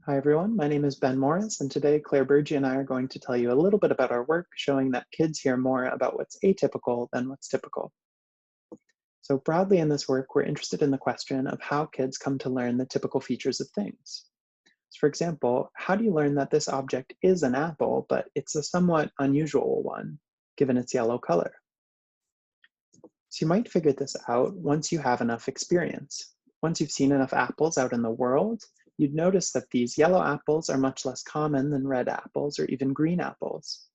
Hi everyone, my name is Ben Morris, and today Claire Bergey and I are going to tell you a little bit about our work showing that kids hear more about what's atypical than what's typical. So broadly in this work, we're interested in the question of how kids come to learn the typical features of things. So for example, how do you learn that this object is an apple, but it's a somewhat unusual one, given its yellow color? So you might figure this out once you have enough experience. Once you've seen enough apples out in the world, you'd notice that these yellow apples are much less common than red apples or even green apples.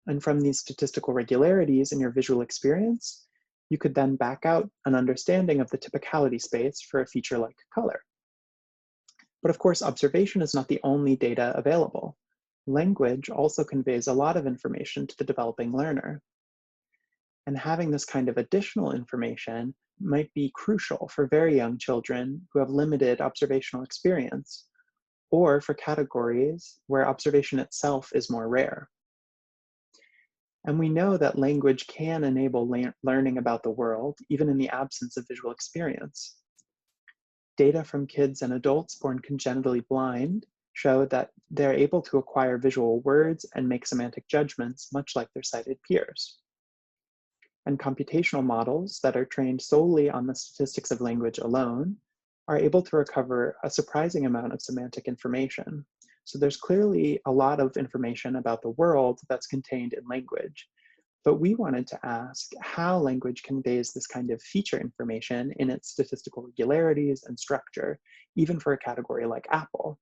And from these statistical regularities in your visual experience, you could then back out an understanding of the typicality space for a feature like color. But of course, observation is not the only data available. Language also conveys a lot of information to the developing learner. And having this kind of additional information might be crucial for very young children who have limited observational experience, or for categories where observation itself is more rare. And we know that language can enable learning about the world, even in the absence of visual experience. Data from kids and adults born congenitally blind show that they're able to acquire visual words and make semantic judgments much like their sighted peers. And computational models that are trained solely on the statistics of language alone are able to recover a surprising amount of semantic information. So there's clearly a lot of information about the world that's contained in language. But we wanted to ask how language conveys this kind of feature information in its statistical regularities and structure, even for a category like apple.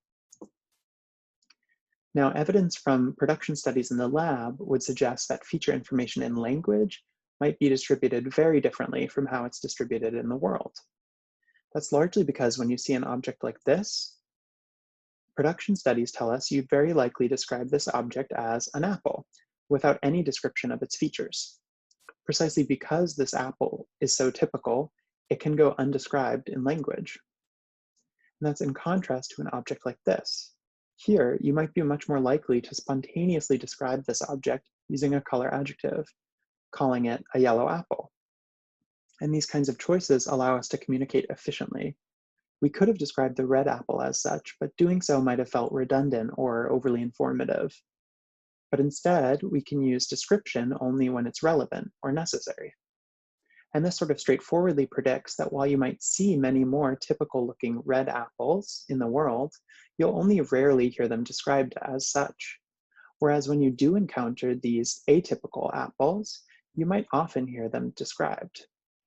Now, evidence from production studies in the lab would suggest that feature information in language might be distributed very differently from how it's distributed in the world. That's largely because when you see an object like this, production studies tell us you'd very likely describe this object as an apple, without any description of its features. Precisely because this apple is so typical, it can go undescribed in language. And that's in contrast to an object like this. Here, you might be much more likely to spontaneously describe this object using a color adjective, calling it a yellow apple. And these kinds of choices allow us to communicate efficiently. We could have described the red apple as such, but doing so might have felt redundant or overly informative. But instead, we can use description only when it's relevant or necessary. And this sort of straightforwardly predicts that while you might see many more typical looking red apples in the world, you'll only rarely hear them described as such. Whereas when you do encounter these atypical apples, you might often hear them described.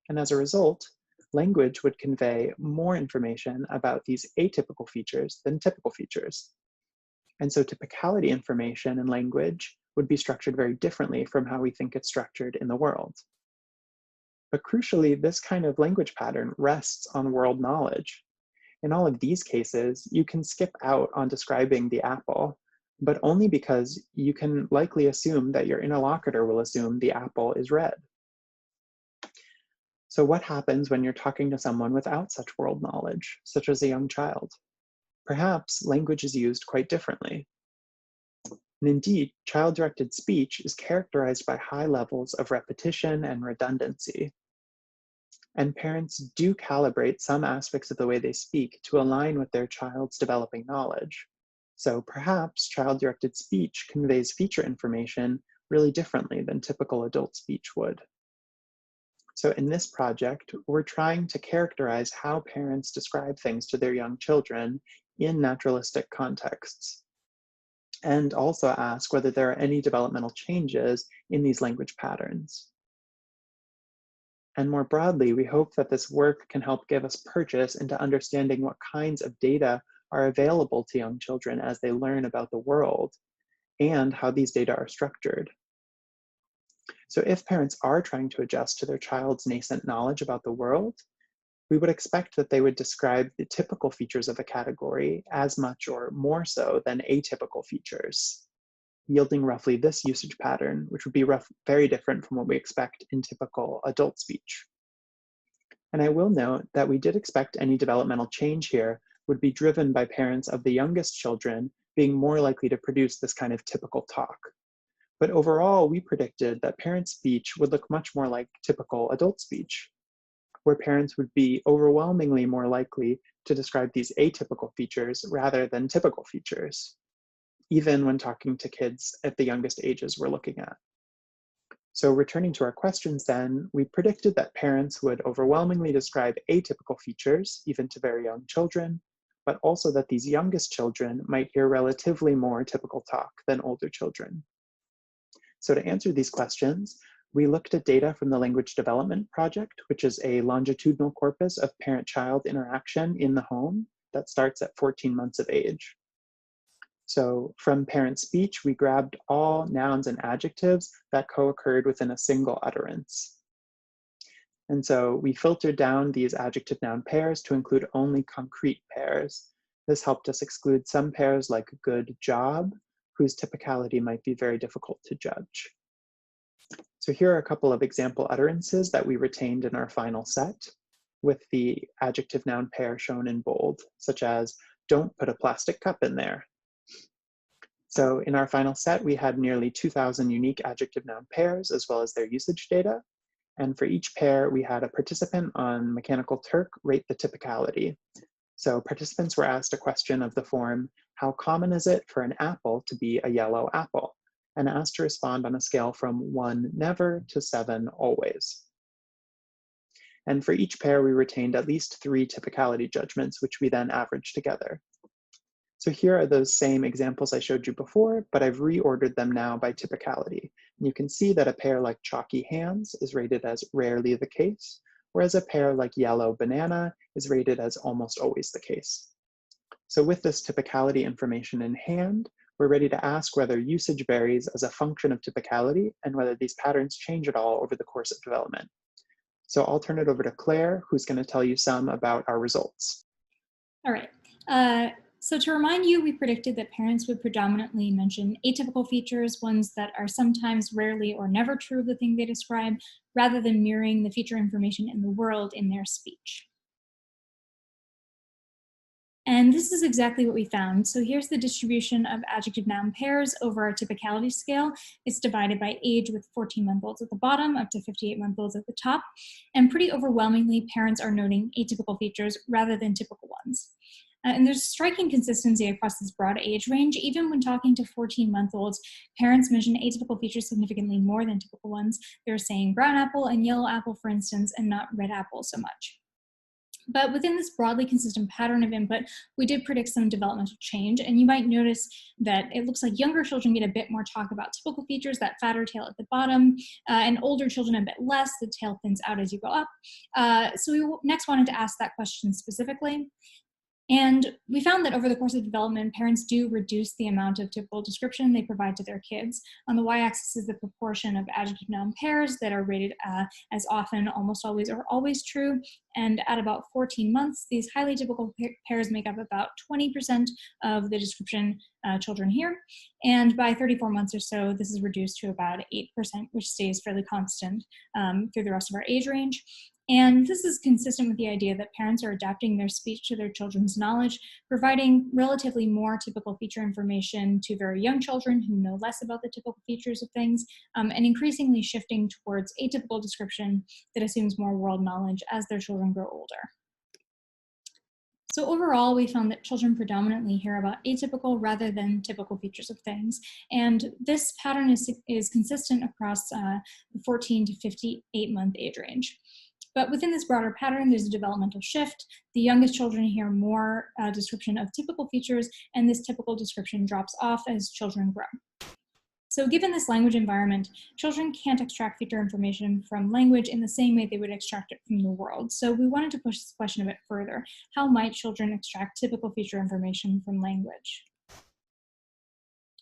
And as a result, language would convey more information about these atypical features than typical features. And so typicality information in language would be structured very differently from how we think it's structured in the world. But crucially, this kind of language pattern rests on world knowledge. In all of these cases, you can skip out on describing the apple, but only because you can likely assume that your interlocutor will assume the apple is red. So what happens when you're talking to someone without such world knowledge, such as a young child? Perhaps language is used quite differently. And indeed, child-directed speech is characterized by high levels of repetition and redundancy. And parents do calibrate some aspects of the way they speak to align with their child's developing knowledge. So perhaps child-directed speech conveys feature information really differently than typical adult speech would. So in this project, we're trying to characterize how parents describe things to their young children in naturalistic contexts, and also ask whether there are any developmental changes in these language patterns. And more broadly, we hope that this work can help give us purchase into understanding what kinds of data are available to young children as they learn about the world and how these data are structured. So if parents are trying to adjust to their child's nascent knowledge about the world, we would expect that they would describe the typical features of a category as much or more so than atypical features, yielding roughly this usage pattern, which would be very different from what we expect in typical adult speech. And I will note that we did expect any developmental change here would be driven by parents of the youngest children being more likely to produce this kind of typical talk. But overall, we predicted that parent speech would look much more like typical adult speech. where parents would be overwhelmingly more likely to describe these atypical features rather than typical features, even when talking to kids at the youngest ages we're looking at. So returning to our questions then, we predicted that parents would overwhelmingly describe atypical features, even to very young children, but also that these youngest children might hear relatively more typical talk than older children. So to answer these questions, we looked at data from the Language Development Project, which is a longitudinal corpus of parent-child interaction in the home that starts at 14 months of age. So from parent speech, we grabbed all nouns and adjectives that co-occurred within a single utterance. And so we filtered down these adjective-noun pairs to include only concrete pairs. This helped us exclude some pairs like good job, whose typicality might be very difficult to judge. So here are a couple of example utterances that we retained in our final set, with the adjective-noun pair shown in bold, such as, "Don't put a plastic cup in there." So in our final set, we had nearly 2,000 unique adjective-noun pairs, as well as their usage data. And for each pair, we had a participant on Mechanical Turk rate the typicality. So participants were asked a question of the form, "How common is it for an apple to be a yellow apple?" and asked to respond on a scale from 1 never to 7 always. And for each pair, we retained at least 3 typicality judgments, which we then averaged together. So here are those same examples I showed you before, but I've reordered them now by typicality. And you can see that a pair like chalky hands is rated as rarely the case, whereas a pair like yellow banana is rated as almost always the case. So with this typicality information in hand, we're ready to ask whether usage varies as a function of typicality and whether these patterns change at all over the course of development. So I'll turn it over to Claire, who's going to tell you some about our results. All right. So to remind you, we predicted that parents would predominantly mention atypical features, ones that are sometimes rarely or never true of the thing they describe, rather than mirroring the feature information in the world in their speech. And this is exactly what we found. So here's the distribution of adjective-noun pairs over our typicality scale. It's divided by age with 14-month-olds at the bottom up to 58-month-olds at the top. And pretty overwhelmingly, parents are noting atypical features rather than typical ones. And there's striking consistency across this broad age range. Even when talking to 14-month-olds, parents mention atypical features significantly more than typical ones. They're saying brown apple and yellow apple, for instance, and not red apple so much. But within this broadly consistent pattern of input, we did predict some developmental change, and you might notice that it looks like younger children get a bit more talk about typical features, that fatter tail at the bottom, and older children a bit less, the tail thins out as you go up. So we next wanted to ask that question specifically. And we found that over the course of development, parents do reduce the amount of typical description they provide to their kids. On the y-axis is the proportion of adjective-noun pairs that are rated as often, almost always, or always true. And at about 14 months, these highly typical pairs make up about 20% of the description children hear. And by 34 months or so, this is reduced to about 8%, which stays fairly constant through the rest of our age range. And this is consistent with the idea that parents are adapting their speech to their children's knowledge, providing relatively more typical feature information to very young children who know less about the typical features of things, and increasingly shifting towards atypical description that assumes more world knowledge as their children grow older. So overall, we found that children predominantly hear about atypical rather than typical features of things. And this pattern is consistent across the 14 to 58-month age range. But within this broader pattern, there's a developmental shift. The youngest children hear more description of typical features, and this typical description drops off as children grow. So given this language environment, children can't extract feature information from language in the same way they would extract it from the world. So we wanted to push this question a bit further. How might children extract typical feature information from language?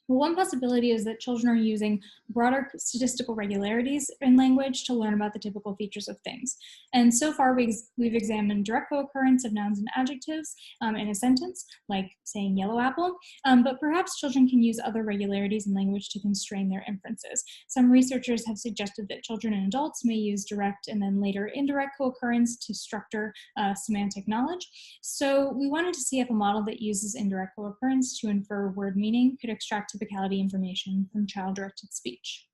Well, one possibility is that children are using broader statistical regularities in language to learn about the typical features of things. And so far, we've examined direct co-occurrence of nouns and adjectives in a sentence, like saying yellow apple, but perhaps children can use other regularities in language to constrain their inferences. Some researchers have suggested that children and adults may use direct and then later indirect co-occurrence to structure semantic knowledge. So we wanted to see if a model that uses indirect co-occurrence to infer word meaning could extract typicality information from child-directed speech.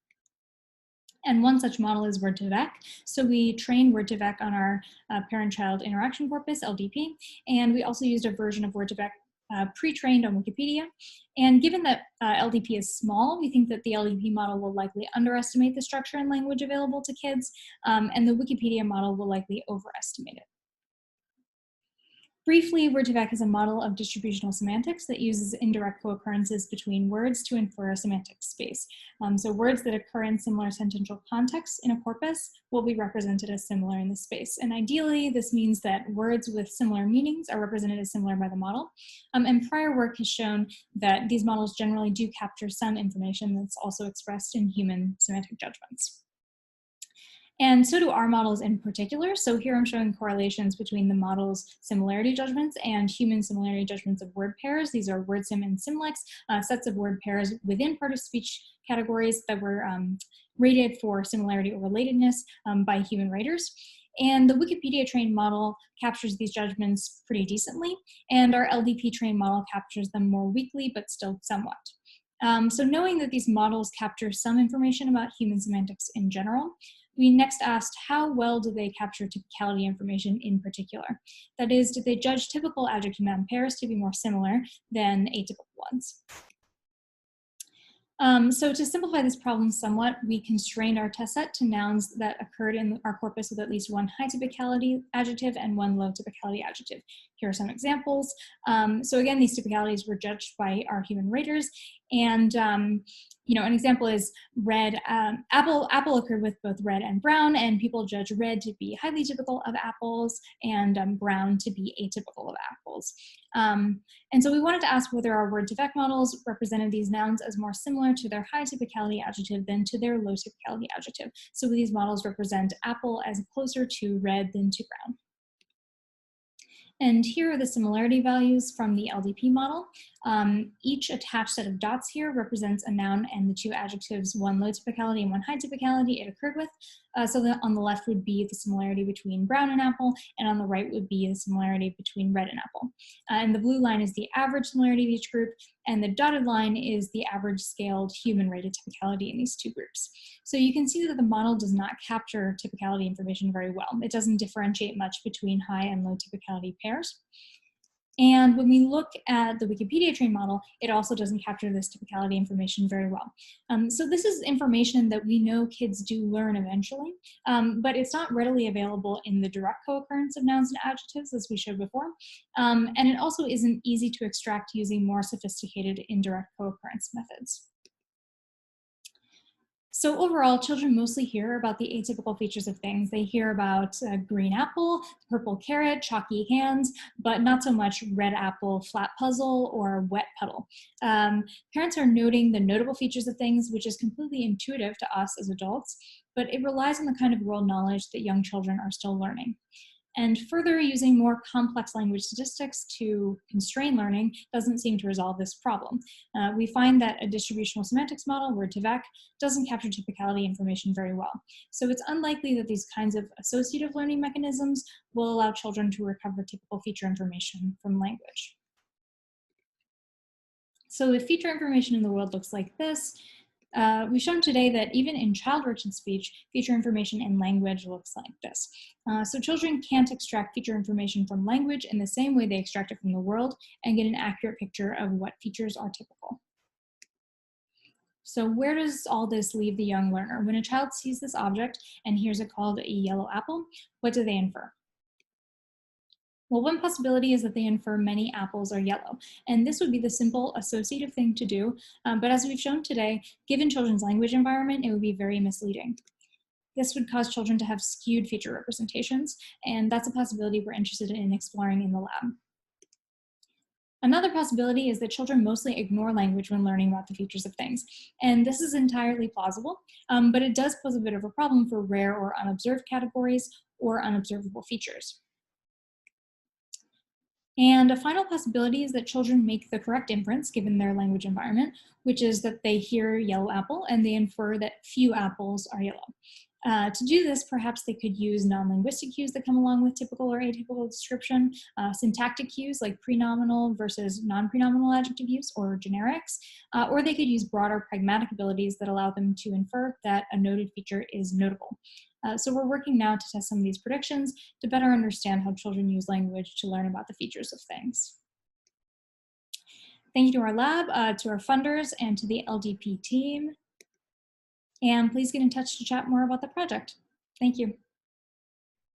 And one such model is word2vec. So we trained word2vec on our parent-child interaction corpus, LDP, and we also used a version of word2vec pre-trained on Wikipedia. And given that LDP is small, we think that the LDP model will likely underestimate the structure and language available to kids, and the Wikipedia model will likely overestimate it. Briefly, word2vec is a model of distributional semantics that uses indirect co-occurrences between words to infer a semantic space. So words that occur in similar sentential contexts in a corpus will be represented as similar in the space. And ideally, this means that words with similar meanings are represented as similar by the model. And prior work has shown that these models generally do capture some information that's also expressed in human semantic judgments. And so do our models in particular. So here I'm showing correlations between the model's similarity judgments and human similarity judgments of word pairs. These are WordSim and Simlex, sets of word pairs within part of speech categories that were rated for similarity or relatedness by human raters. And the Wikipedia trained model captures these judgments pretty decently, and our LDP trained model captures them more weakly, but still somewhat. So knowing that these models capture some information about human semantics in general, we next asked how well do they capture typicality information in particular? That is, did they judge typical adjective-noun pairs to be more similar than atypical ones? So to simplify this problem somewhat, we constrained our test set to nouns that occurred in our corpus with at least one high typicality adjective and one low typicality adjective. Here are some examples. So again, these typicalities were judged by our human raters, and an example is red. Apple occurred with both red and brown, and people judge red to be highly typical of apples and brown to be atypical of apples. And so we wanted to ask whether our word2vec models represented these nouns as more similar to their high typicality adjective than to their low typicality adjective. So these models represent apple as closer to red than to brown. And here are the similarity values from the LDP model. Each attached set of dots here represents a noun and the two adjectives, one low typicality and one high typicality it occurred with. So that on the left would be the similarity between brown and apple, and on the right would be the similarity between red and apple. And the blue line is the average similarity of each group, and the dotted line is the average scaled human rated typicality in these two groups. So you can see that the model does not capture typicality information very well. It doesn't differentiate much between high and low typicality pairs. And when we look at the Wikipedia trained model, it also doesn't capture this typicality information very well. So this is information that we know kids do learn eventually, but it's not readily available in the direct co-occurrence of nouns and adjectives, as we showed before. And it also isn't easy to extract using more sophisticated indirect co-occurrence methods. So overall, children mostly hear about the atypical features of things. They hear about green apple, purple carrot, chalky hands, but not so much red apple, flat puzzle, or wet puddle. Parents are noting the notable features of things, which is completely intuitive to us as adults, but it relies on the kind of world knowledge that young children are still learning. And further, using more complex language statistics to constrain learning doesn't seem to resolve this problem. We find that a distributional semantics model, word2vec, doesn't capture typicality information very well. So it's unlikely that these kinds of associative learning mechanisms will allow children to recover typical feature information from language. So if feature information in the world looks like this, we've shown today that even in child-written speech, feature information in language looks like this. So children can't extract feature information from language in the same way they extract it from the world and get an accurate picture of what features are typical. So where does all this leave the young learner? When a child sees this object and hears it called a yellow apple, what do they infer? Well, one possibility is that they infer many apples are yellow, and this would be the simple associative thing to do, but as we've shown today, given children's language environment, it would be very misleading. This would cause children to have skewed feature representations, and that's a possibility we're interested in exploring in the lab. Another possibility is that children mostly ignore language when learning about the features of things, and this is entirely plausible, but it does pose a bit of a problem for rare or unobserved categories or unobservable features. And a final possibility is that children make the correct inference given their language environment, which is that they hear yellow apple and they infer that few apples are yellow. To do this, perhaps they could use non-linguistic cues that come along with typical or atypical description, syntactic cues like prenominal versus non-prenominal adjective use or generics, or they could use broader pragmatic abilities that allow them to infer that a noted feature is notable. So we're working now to test some of these predictions to better understand how children use language to learn about the features of things. Thank you to our lab, to our funders, and to the LDP team. And please get in touch to chat more about the project. Thank you.